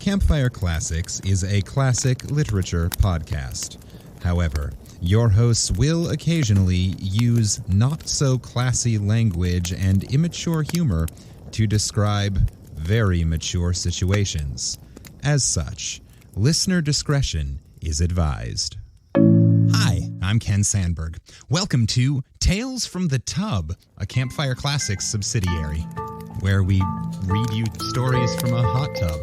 Campfire Classics is a classic literature podcast. However, your hosts will occasionally use not-so-classy language and immature humor to describe very mature situations. As such, listener discretion is advised. Hi, I'm Ken Sandberg. Welcome to Tales from the Tub, a Campfire Classics subsidiary, where we read you stories from a hot tub.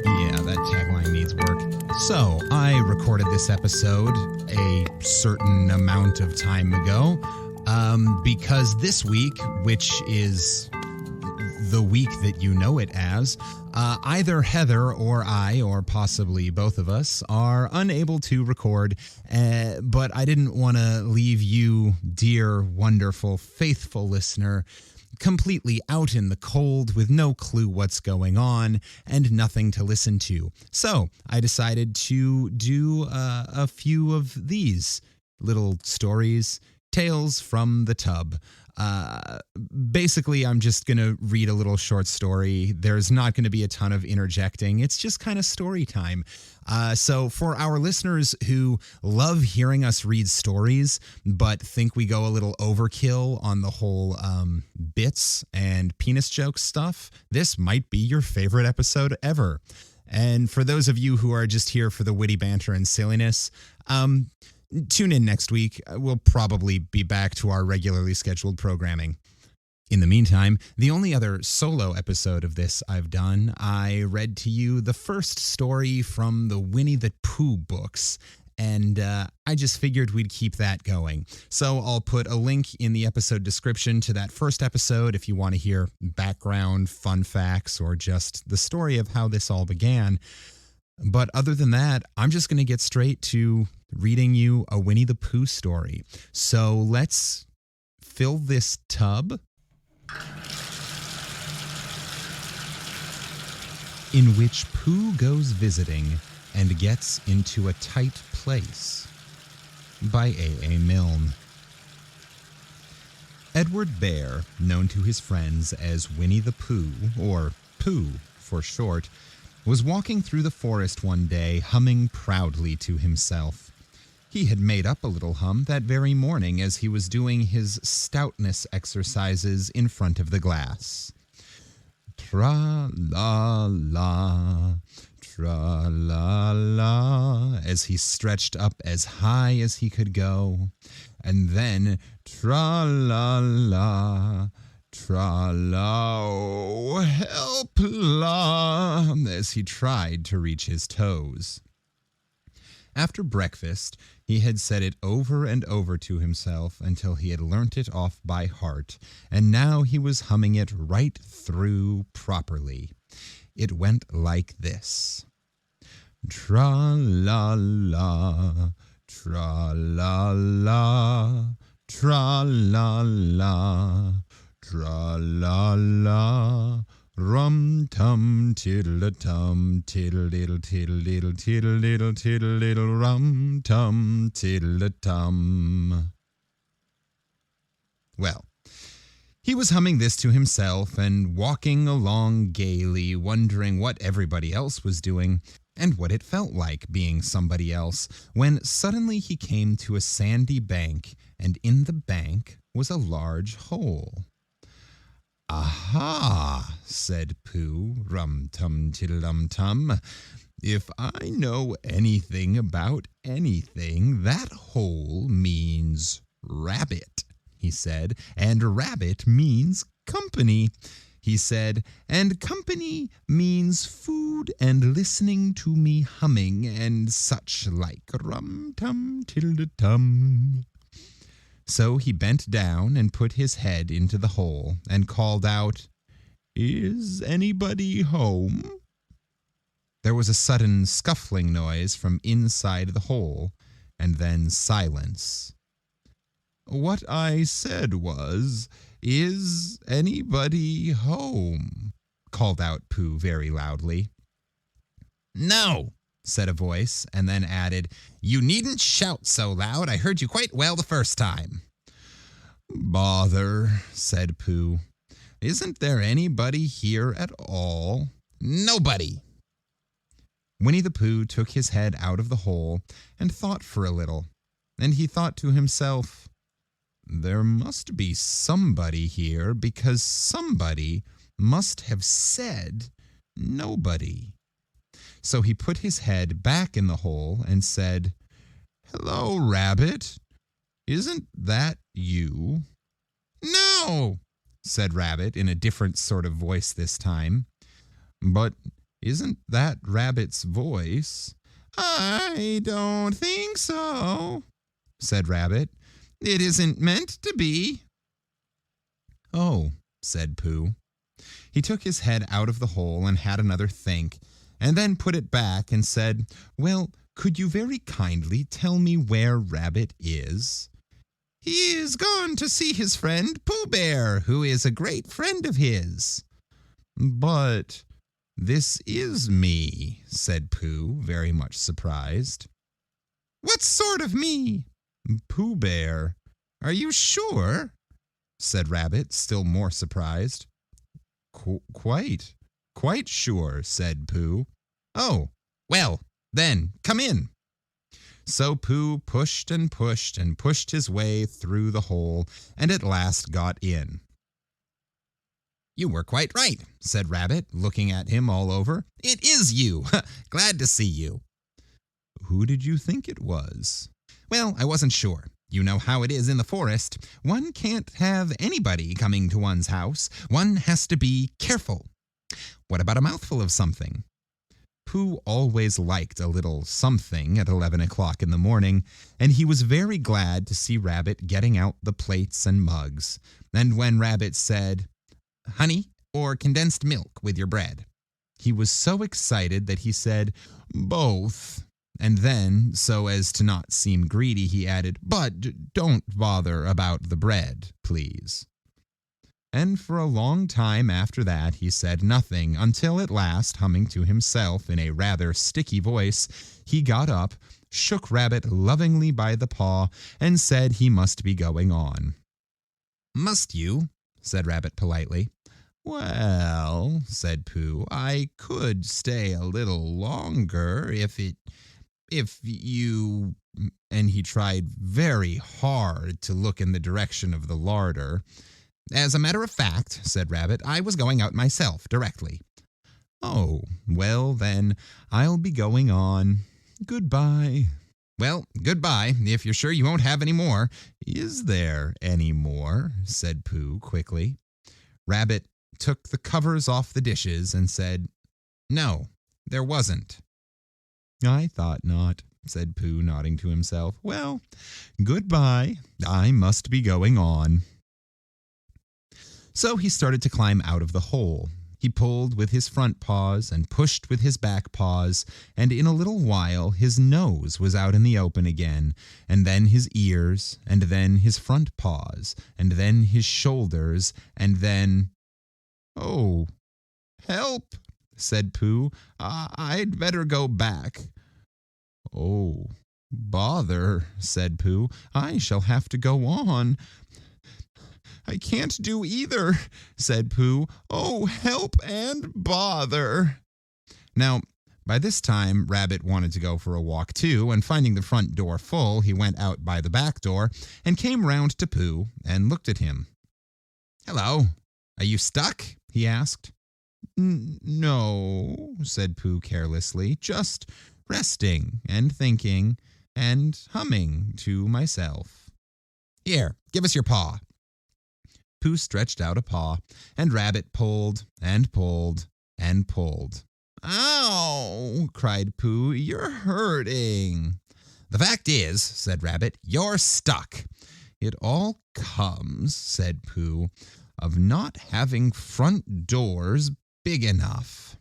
Yeah, that tagline needs work. So, I recorded this episode a certain amount of time ago, because this week, which is the week that you know it as, either Heather or I, or possibly both of us, are unable to record, but I didn't want to leave you, dear, wonderful, faithful listener, completely out in the cold with no clue what's going on and nothing to listen to. So I decided to do a few of these little stories, Tales from the Tub. Basically, I'm just going to read a little short story. There's not going to be a ton of interjecting. It's just kind of story time. So for our listeners who love hearing us read stories, but think we go a little overkill on the whole bits and penis joke stuff, this might be your favorite episode ever. And for those of you who are just here for the witty banter and silliness, tune in next week. We'll probably be back to our regularly scheduled programming. In the meantime, the only other solo episode of this I've done, I read to you the first story from the Winnie the Pooh books, and I just figured we'd keep that going. So I'll put a link in the episode description to that first episode if you want to hear background, fun facts, or just the story of how this all began. But other than that, I'm just going to get straight to reading you a Winnie the Pooh story. So let's fill this tub, in which Pooh goes visiting and gets into a tight place, by A.A. Milne. Edward Bear, known to his friends as Winnie the Pooh, or Pooh for short, was walking through the forest one day, humming proudly to himself. He had made up a little hum that very morning as he was doing his stoutness exercises in front of the glass. Tra-la-la, tra-la-la, as he stretched up as high as he could go. And then tra-la-la, tra-la, oh, help-la, as he tried to reach his toes. After breakfast, he had said it over and over to himself until he had learnt it off by heart, and now he was humming it right through properly. It went like this. Tra-la-la, tra-la-la, tra-la-la, tra-la-la, rum-tum, tiddle-a-tum, tiddle-diddle, tiddle-diddle, tiddle-diddle, tiddle-diddle, rum-tum, tiddle-a-tum. Well, he was humming this to himself and walking along gaily, wondering what everybody else was doing and what it felt like being somebody else, when suddenly he came to a sandy bank, and in the bank was a large hole. "Aha," said Pooh, rum-tum-tiddle-um-tum. "If I know anything about anything, that hole means rabbit," he said, "and rabbit means company," he said, "and company means food and listening to me humming and such like, rum-tum-tiddle-tum." So he bent down and put his head into the hole and called out, "Is anybody home?" There was a sudden scuffling noise from inside the hole, and then silence. "What I said was, 'Is anybody home?'" called out Pooh very loudly. "No," said a voice, and then added, "You needn't shout so loud. I heard you quite well the first time." "Bother," said Pooh. Isn't there anybody here at all? Nobody. Winnie the Pooh took his head out of the hole and thought for a little. And he thought to himself, there must be somebody here because somebody must have said nobody. So he put his head back in the hole and said, hello, Rabbit. Isn't that you? No, said Rabbit in a different sort of voice this time. But isn't that Rabbit's voice? I don't think so, said Rabbit. It isn't meant to be. Oh, said Pooh. He took his head out of the hole and had another think, and then put it back and said, well, could you very kindly tell me where Rabbit is? He is gone to see his friend Pooh Bear, who is a great friend of his. But this is me, said Pooh, very much surprised. What sort of me? Pooh Bear. Are you sure? said Rabbit, still more surprised. Quite sure, said Pooh. Oh, well, then, come in. So Pooh pushed and pushed and pushed his way through the hole, and at last got in. You were quite right, said Rabbit, looking at him all over. It is you. Glad to see you. Who did you think it was? Well, I wasn't sure. You know how it is in the forest. One can't have anybody coming to one's house. One has to be careful. What about a mouthful of something? Pooh always liked a little something at 11 o'clock in the morning, and he was very glad to see Rabbit getting out the plates and mugs. And when Rabbit said, honey or condensed milk with your bread, he was so excited that he said, both. And then, so as to not seem greedy, he added, but don't bother about the bread, please. And for a long time after that he said nothing, until at last, humming to himself in a rather sticky voice, he got up, shook Rabbit lovingly by the paw, and said he must be going on. Must you? said Rabbit politely. Well, said Pooh, I could stay a little longer if you... And he tried very hard to look in the direction of the larder. As a matter of fact, said Rabbit, I was going out myself directly. Oh, well then, I'll be going on. Goodbye. Well, goodbye, if you're sure you won't have any more. Is there any more? said Pooh quickly. Rabbit took the covers off the dishes and said, no, there wasn't. I thought not, said Pooh, nodding to himself. Well, goodbye. I must be going on. So he started to climb out of the hole. He pulled with his front paws and pushed with his back paws, and in a little while his nose was out in the open again, and then his ears, and then his front paws, and then his shoulders, and then... Oh, help, said Pooh. I'd better go back. Oh, bother, said Pooh. I shall have to go on. I can't do either, said Pooh. Oh, help and bother. Now, by this time, Rabbit wanted to go for a walk too, and finding the front door full, he went out by the back door and came round to Pooh and looked at him. Hello, are you stuck? He asked. No, said Pooh carelessly, just resting and thinking and humming to myself. Here, give us your paw. Pooh stretched out a paw, and Rabbit pulled and pulled and pulled. Ow, cried Pooh, you're hurting. The fact is, said Rabbit, you're stuck. It all comes, said Pooh, of not having front doors big enough.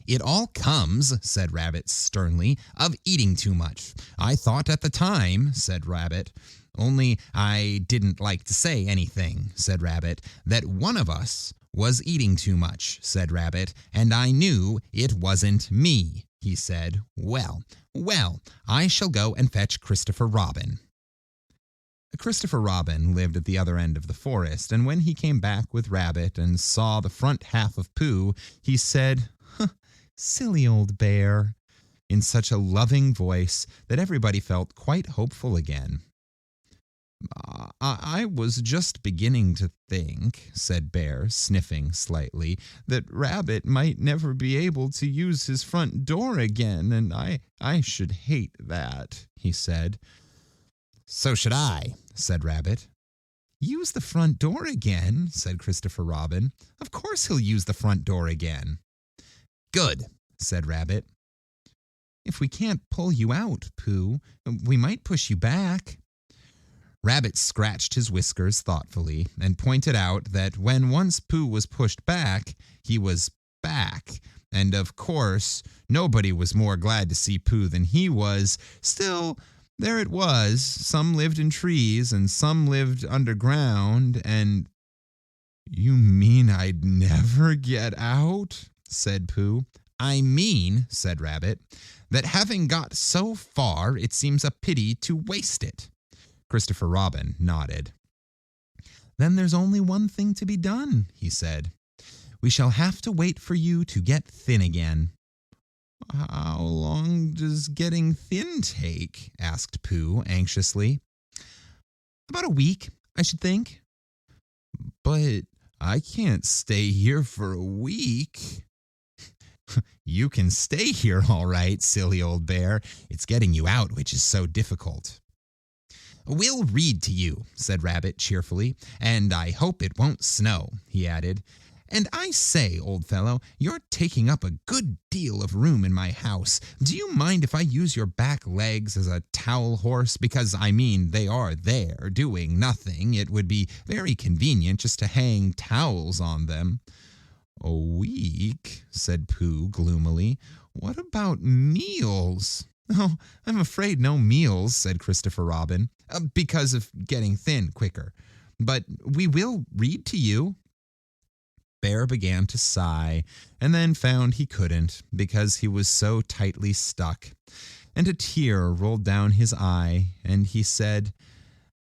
It all comes, said Rabbit sternly, of eating too much. I thought at the time, said Rabbit, only I didn't like to say anything, said Rabbit, that one of us was eating too much, said Rabbit, and I knew it wasn't me, he said. Well, I shall go and fetch Christopher Robin. Christopher Robin lived at the other end of the forest, and when he came back with Rabbit and saw the front half of Pooh, he said, "Silly old bear," in such a loving voice that everybody felt quite hopeful again. I was just beginning to think," said Bear, sniffing slightly, "that Rabbit might never be able to use his front door again, and I should hate that," he said. "So should I," said Rabbit. "Use the front door again?" said Christopher Robin. "Of course he'll use the front door again." "Good," said Rabbit. "If we can't pull you out, Pooh, we might push you back." Rabbit scratched his whiskers thoughtfully and pointed out that when once Pooh was pushed back, he was back. And of course, nobody was more glad to see Pooh than he was. Still, there it was. Some lived in trees and some lived underground, and "You mean I'd never get out?" said Pooh. "I mean," said Rabbit, "that having got so far, it seems a pity to waste it." Christopher Robin nodded. "Then there's only one thing to be done," he said. "We shall have to wait for you to get thin again." "How long does getting thin take?" asked Pooh anxiously. "About a week, I should think." "But I can't stay here for a week." "You can stay here all right, silly old bear. It's getting you out which is so difficult." "We'll read to you," said Rabbit cheerfully, "and I hope it won't snow," he added. "And I say, old fellow, you're taking up a good deal of room in my house. Do you mind if I use your back legs as a towel horse? Because, I mean, they are there, doing nothing. It would be very convenient just to hang towels on them." "A week?" said Pooh gloomily. "What about meals?" "Oh, I'm afraid no meals," said Christopher Robin, "because of getting thin quicker. But we will read to you." Bear began to sigh, and then found he couldn't because he was so tightly stuck. And a tear rolled down his eye, and he said,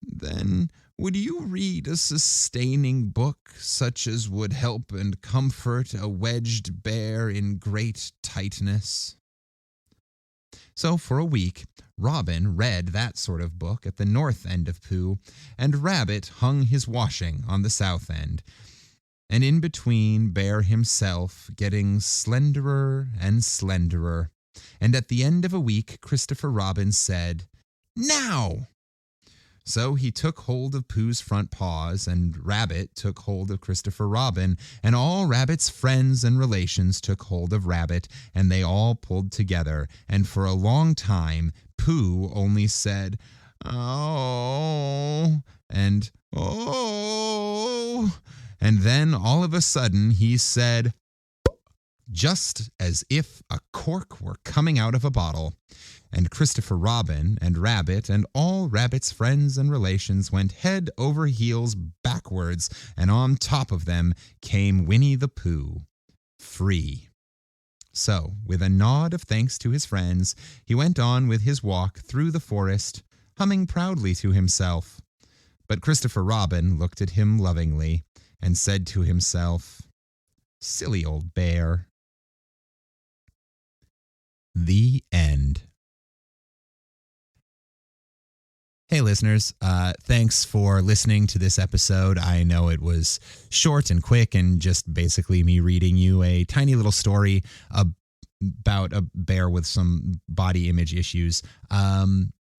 "Then would you read a sustaining book such as would help and comfort a wedged bear in great tightness?" So for a week, Robin read that sort of book at the north end of Pooh, and Rabbit hung his washing on the south end. And in between, Bear himself getting slenderer and slenderer. And at the end of a week, Christopher Robin said, "Now!" So he took hold of Pooh's front paws, and Rabbit took hold of Christopher Robin, and all Rabbit's friends and relations took hold of Rabbit, and they all pulled together, and for a long time Pooh only said, "Oh," and "Oh," and then all of a sudden he said, just as if a cork were coming out of a bottle. And Christopher Robin and Rabbit and all Rabbit's friends and relations went head over heels backwards, and on top of them came Winnie the Pooh, free. So, with a nod of thanks to his friends, he went on with his walk through the forest, humming proudly to himself. But Christopher Robin looked at him lovingly and said to himself, "Silly old bear." The end. Hey listeners, thanks for listening to this episode. I know it was short and quick and just basically me reading you a tiny little story about a bear with some body image issues.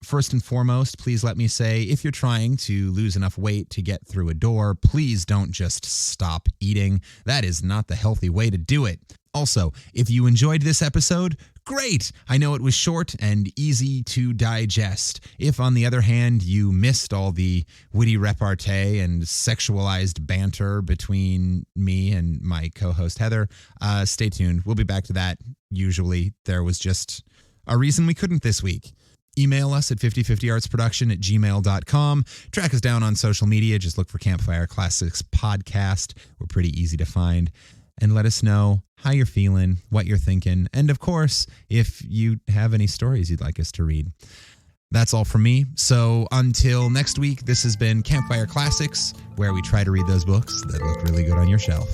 First and foremost, please let me say, if you're trying to lose enough weight to get through a door, please don't just stop eating. That is not the healthy way to do it. Also, if you enjoyed this episode, great! I know it was short and easy to digest. If, on the other hand, you missed all the witty repartee and sexualized banter between me and my co-host Heather, stay tuned. We'll be back to that. Usually, there was just a reason we couldn't this week. Email us at 5050artsproduction@gmail.com. Track us down on social media. Just look for Campfire Classics Podcast. We're pretty easy to find. And let us know how you're feeling, what you're thinking, and of course, if you have any stories you'd like us to read. That's all from me. So until next week, this has been Campfire Classics, where we try to read those books that look really good on your shelf.